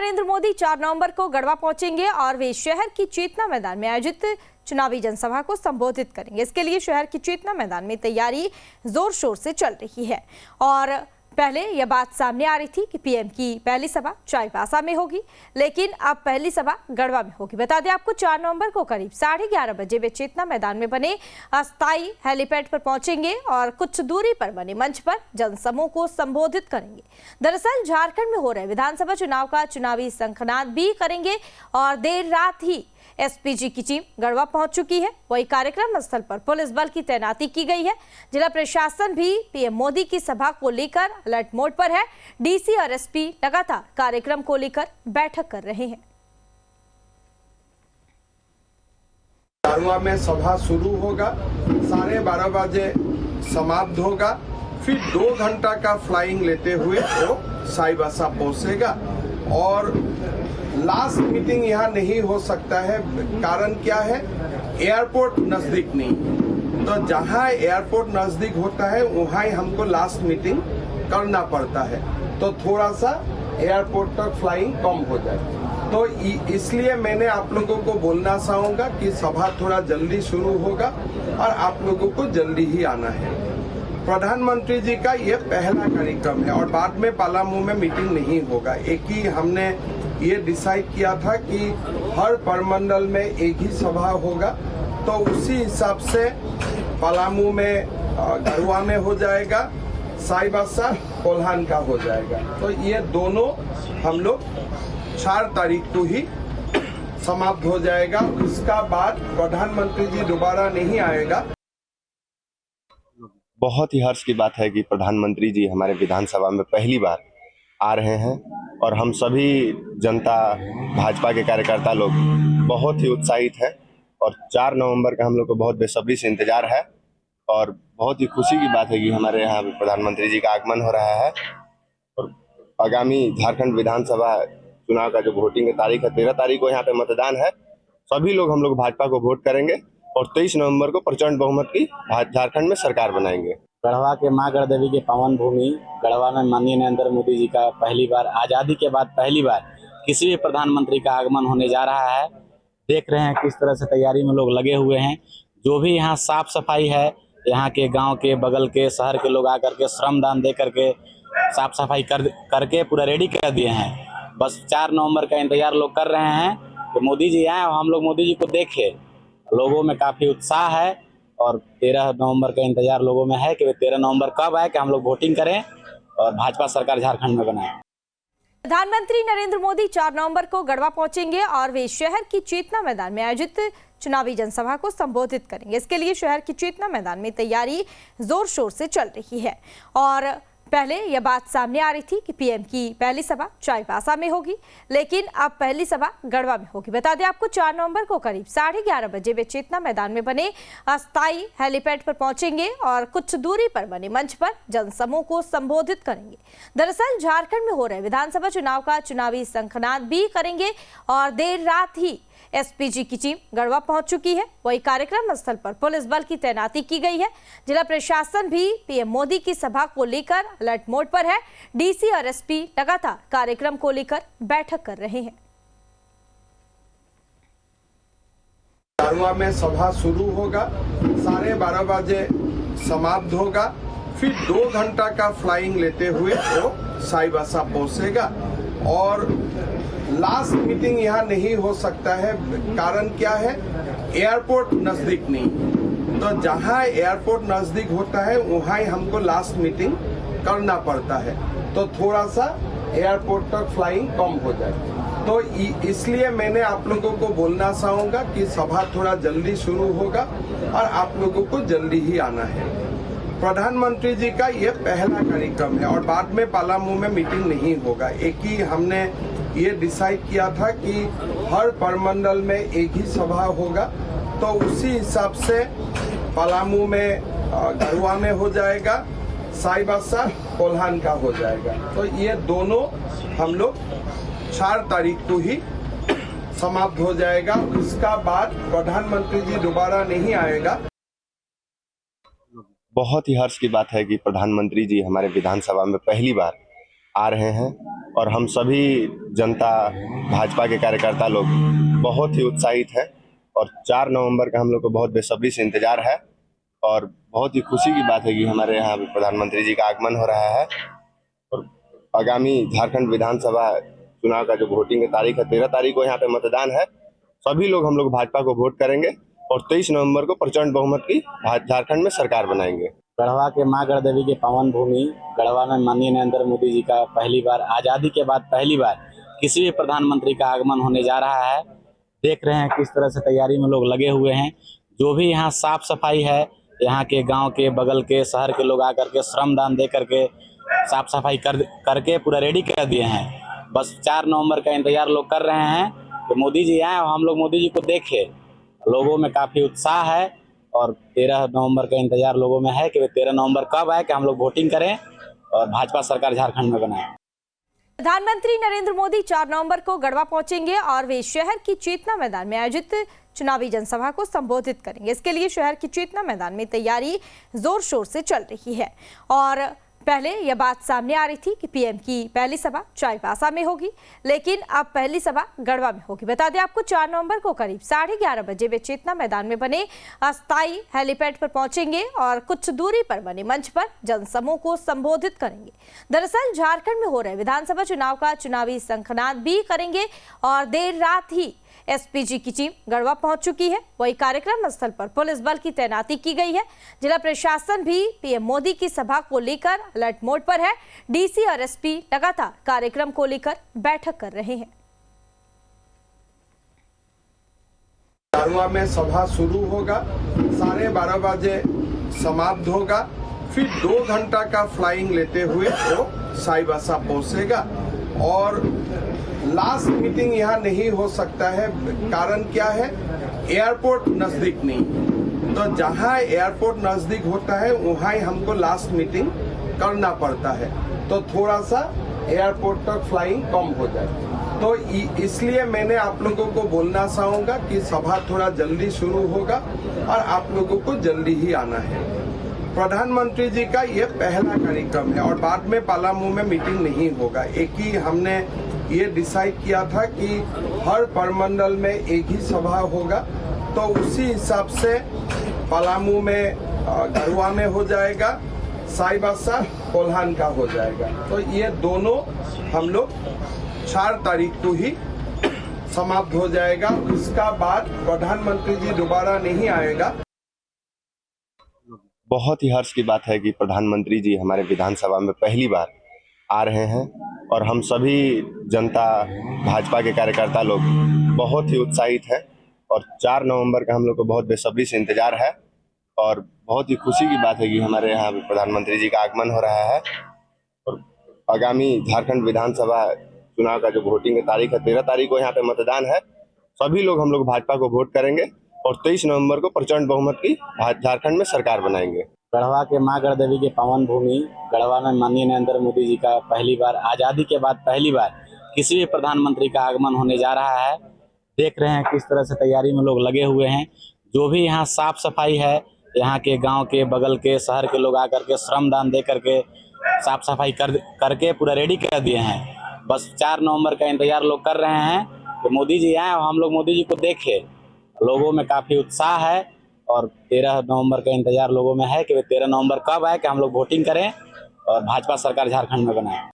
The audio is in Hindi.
नरेंद्र मोदी 4 नवंबर को गढ़वा पहुंचेंगे और वे शहर की चेतना मैदान में आयोजित चुनावी जनसभा को संबोधित करेंगे। इसके लिए शहर की चेतना मैदान में तैयारी जोर शोर से चल रही है और पहले यह बात सामने आ रही थी कि पीएम की पहली सभा चाईबासा में होगी, लेकिन अब पहली सभा गढ़वा में होगी। बता दें आपको 4 नवंबर को करीब 11:30 बजे वे चेतना मैदान में बने अस्थायी हेलीपैड पर पहुंचेंगे और कुछ दूरी पर बने मंच पर जनसमूह को संबोधित करेंगे। दरअसल झारखंड में हो रहे विधानसभा चुनाव का चुनावी शंखनाद भी करेंगे और देर रात ही एसपीजी की टीम गढ़वा पहुंच चुकी है। वही कार्यक्रम स्थल पर पुलिस बल की तैनाती की गई है। जिला प्रशासन भी पीएम मोदी की सभा को लेकर अलर्ट मोड पर है। डीसी और एसपी लगातार कार्यक्रम को लेकर बैठक कर रहे हैं। गढ़वा में सभा शुरू होगा, 12:30 बजे समाप्त होगा, फिर 2 घंटा का फ्लाइंग लेते हुए वो चाईबासा पहुंचेगा और लास्ट मीटिंग यहाँ नहीं हो सकता है। कारण क्या है, एयरपोर्ट नजदीक नहीं, तो जहाँ एयरपोर्ट नजदीक होता है वहाँ ही हमको लास्ट मीटिंग करना पड़ता है, तो थोड़ा सा एयरपोर्ट तक फ्लाइंग कम हो जाए। तो इसलिए मैंने आप लोगों को बोलना चाहूँगा कि सभा थोड़ा जल्दी शुरू होगा और आप लोगों को जल्दी ही आना है। प्रधानमंत्री जी का ये पहला कार्यक्रम है और बाद में पलामू में मीटिंग नहीं होगा। एक ही हमने ये डिसाइड किया था कि हर प्रमंडल में एक ही सभा होगा, तो उसी हिसाब से पलामू में, गढ़वा में हो जाएगा, चाईबासा कोल्हान का हो जाएगा। तो ये दोनों हम लोग 4 तारीख को ही समाप्त हो जाएगा। उसका बाद प्रधानमंत्री जी दोबारा नहीं आएगा। बहुत ही हर्ष की बात है कि प्रधानमंत्री जी हमारे विधानसभा में पहली बार आ रहे हैं और हम सभी जनता, भाजपा के कार्यकर्ता लोग बहुत ही उत्साहित हैं और 4 नवंबर का हम लोग को बहुत बेसब्री से इंतजार है और बहुत ही खुशी की बात है कि हमारे यहाँ प्रधानमंत्री जी का आगमन हो रहा है। और आगामी झारखंड विधानसभा चुनाव का जो वोटिंग की तारीख है, 13 तारीख को यहाँ पे मतदान है। सभी लोग हम लोग भाजपा को वोट करेंगे और 23 नवंबर को प्रचंड बहुमत की झारखंड में सरकार बनाएंगे। गढ़वा के मां गढ़ देवी की पावन भूमि गढ़वा में माननीय नरेंद्र मोदी जी का पहली बार, आज़ादी के बाद पहली बार किसी भी प्रधानमंत्री का आगमन होने जा रहा है। देख रहे हैं किस तरह से तैयारी में लोग लगे हुए हैं। जो भी यहाँ साफ सफाई है, यहाँ के गांव के, बगल के, शहर के लोग आकर के श्रमदान दे करके साफ सफाई करके पूरा रेडी कर दिए हैं। बस 4 नवंबर का इंतजार लोग कर रहे हैं कि मोदी जी आए और हम लोग मोदी जी को देखें। लोगों में काफ़ी उत्साह है और 13 नवंबर का इंतजार लोगों में है कि 13 नवंबर कब आए कि हम लोग वोटिंग करें और भाजपा सरकार झारखंड में बनाए। प्रधानमंत्री नरेंद्र मोदी 4 नवंबर को गढ़वा पहुंचेंगे और वे शहर की चेतना मैदान में आयोजित चुनावी जनसभा को संबोधित करेंगे। इसके लिए शहर की चेतना मैदान में तैयारी जोर शोर से चल रही है और पहले यह बात सामने आ रही थी कि पीएम की पहली सभा चाईबासा में होगी, लेकिन अब पहली सभा गढ़वा में होगी। बता दें आपको 4 नवंबर को करीब 11:30 बजे वे चेतना मैदान में बने अस्थायी हेलीपैड पर पहुंचेंगे और कुछ दूरी पर बने मंच पर जनसमूह को संबोधित करेंगे। दरअसल झारखंड में हो रहे विधानसभा चुनाव का चुनावी शंखनाद भी करेंगे और देर रात ही एसपीजी की टीम गढ़वा पहुंच चुकी है। वही कार्यक्रम स्थल पर पुलिस बल की तैनाती की गई है। जिला प्रशासन भी पीएम मोदी की सभा को लेकर अलर्ट मोड पर है। डीसी और एसपी लगातार कार्यक्रम को लेकर बैठक कर रहे हैं। गढ़वा में सभा शुरू होगा, 12:30 बजे समाप्त होगा, फिर 2 घंटा का फ्लाइंग लेते हुए वो चाईबासा पहुंचेगा और लास्ट मीटिंग यहाँ नहीं हो सकता है। कारण क्या है, एयरपोर्ट नजदीक नहीं, तो जहाँ एयरपोर्ट नजदीक होता है वहाँ ही हमको लास्ट मीटिंग करना पड़ता है, तो थोड़ा सा एयरपोर्ट तक फ्लाइंग कम हो जाए। तो इसलिए मैंने आप लोगों को बोलना चाहूँगा कि सभा थोड़ा जल्दी शुरू होगा और आप लोगों को जल्दी ही आना है। प्रधानमंत्री जी का ये पहला कार्यक्रम है और बाद में पलामू में मीटिंग नहीं होगा। एक ही हमने ये डिसाइड किया था कि हर प्रमंडल में एक ही सभा होगा, तो उसी हिसाब से पलामू में, गढ़वा में हो जाएगा, चाईबासा कोल्हान का हो जाएगा। तो ये दोनों हम लोग 4 तारीख को ही समाप्त हो जाएगा। उसका बाद प्रधानमंत्री जी दोबारा नहीं आएगा। बहुत ही हर्ष की बात है कि प्रधानमंत्री जी हमारे विधानसभा में पहली बार आ रहे हैं और हम सभी जनता भाजपा के कार्यकर्ता लोग बहुत ही उत्साहित हैं और 4 नवंबर का हम लोग को बहुत बेसब्री से इंतजार है और बहुत ही खुशी की बात है कि हमारे यहाँ प्रधानमंत्री जी का आगमन हो रहा है। और आगामी झारखंड विधानसभा चुनाव का जो वोटिंग की तारीख है 13 तारीख को यहाँ पे मतदान है। सभी लोग हम लोग भाजपा को वोट करेंगे और 23 नवंबर को प्रचंड बहुमत की झारखंड में सरकार बनाएंगे। गढ़वा के मां गढ़ देवी की पावन भूमि गढ़वा में माननीय नरेंद्र मोदी जी का पहली बार आज़ादी के बाद पहली बार किसी भी प्रधानमंत्री का आगमन होने जा रहा है। देख रहे हैं किस तरह से तैयारी में लोग लगे हुए हैं। जो भी यहाँ साफ सफाई है, यहाँ के गांव के बगल के शहर के लोग आकर के श्रमदान दे करके साफ सफाई करके पूरा रेडी कर दिए हैं। बस 4 नवंबर का इंतजार लोग कर रहे हैं कि मोदी जी आए और हम लोग मोदी जी को देखें। लोगों में काफ़ी उत्साह है और 13 नवंबर का इंतजार लोगों में है कि 13 नवंबर कब आए कि हम लोग वोटिंग करें और भाजपा सरकार झारखंड में बनाए। प्रधानमंत्री नरेंद्र मोदी 4 नवंबर को गढ़वा पहुंचेंगे और वे शहर की चेतना मैदान में आयोजित चुनावी जनसभा को संबोधित करेंगे। इसके लिए शहर की चेतना मैदान में तैयारी जोर शोर से चल रही है और पहले यह बात सामने आ रही थी कि पीएम की पहली सभा चाईबासा में होगी, लेकिन अब पहली सभा गढ़वा में होगी। बता दें आपको 4 नवंबर को करीब 11:30 बजे वे चेतना मैदान में बने अस्थायी हेलीपैड पर पहुंचेंगे और कुछ दूरी पर बने मंच पर जनसमूह को संबोधित करेंगे। दरअसल झारखंड में हो रहे विधानसभा चुनाव का चुनावी शंखनाद भी करेंगे और देर रात ही एसपीजी की टीम गढ़वा पहुंच चुकी है। वही कार्यक्रम स्थल पर पुलिस बल की तैनाती की गई है। जिला प्रशासन भी पीएम मोदी की सभा को लेकर अलर्ट मोड पर है। डीसी और एसपी लगातार कार्यक्रम को लेकर बैठक कर रहे हैं। गढ़वा में सभा शुरू होगा, 12:30 बजे समाप्त होगा, फिर 2 घंटा का फ्लाइंग लेते हुए वो चाईबासा पहुंचेगा और लास्ट मीटिंग यहाँ नहीं हो सकता है। कारण क्या है, एयरपोर्ट नजदीक नहीं, तो जहाँ एयरपोर्ट नजदीक होता है वहाँ ही हमको लास्ट मीटिंग करना पड़ता है, तो थोड़ा सा एयरपोर्ट तक फ्लाइंग कम हो जाए। तो इसलिए मैंने आप लोगों को बोलना चाहूंगा कि सभा थोड़ा जल्दी शुरू होगा और आप लोगों को जल्दी ही आना है। प्रधानमंत्री जी का ये पहला कार्यक्रम है और बाद में पलामू में मीटिंग नहीं होगा। एक ही हमने ये डिसाइड किया था कि हर परमंडल में एक ही सभा होगा, तो उसी हिसाब से पलामू में गढ़वा में हो जाएगा, चाईबासा कोल्हान का हो जाएगा। तो ये दोनों हम लोग 4 तारीख को ही समाप्त हो जाएगा। उसका बाद प्रधानमंत्री जी दोबारा नहीं आएगा। बहुत ही हर्ष की बात है कि प्रधानमंत्री जी हमारे विधानसभा में पहली बार आ रहे हैं और हम सभी जनता भाजपा के कार्यकर्ता लोग बहुत ही उत्साहित हैं और 4 नवंबर का हम लोग को बहुत बेसब्री से इंतजार है और बहुत ही खुशी की बात है कि हमारे यहाँ प्रधानमंत्री जी का आगमन हो रहा है। और आगामी झारखंड विधानसभा चुनाव का जो वोटिंग की तारीख है 13 तारीख को यहाँ पे मतदान है। सभी लोग हम लोग भाजपा को वोट करेंगे और 23 नवंबर को प्रचंड बहुमत की झारखंड में सरकार बनाएंगे। गढ़वा के मां गढ़ देवी की पावन भूमि गढ़वा में माननीय नरेंद्र मोदी जी का पहली बार आज़ादी के बाद पहली बार किसी भी प्रधानमंत्री का आगमन होने जा रहा है। देख रहे हैं किस तरह से तैयारी में लोग लगे हुए हैं। जो भी यहाँ साफ सफाई है, यहाँ के गांव के बगल के शहर के लोग आकर के श्रमदान दे करके साफ सफाई करके पूरा रेडी कर दिए हैं। बस 4 नवंबर का इंतजार लोग कर रहे हैं कि मोदी जी आए और हम लोग मोदी जी को देखें। लोगों में काफ़ी उत्साह है और 13 नवंबर का इंतजार लोगों में है कि 13 नवंबर कब आए कि हम लोग वोटिंग करें और भाजपा सरकार झारखंड में बनाए।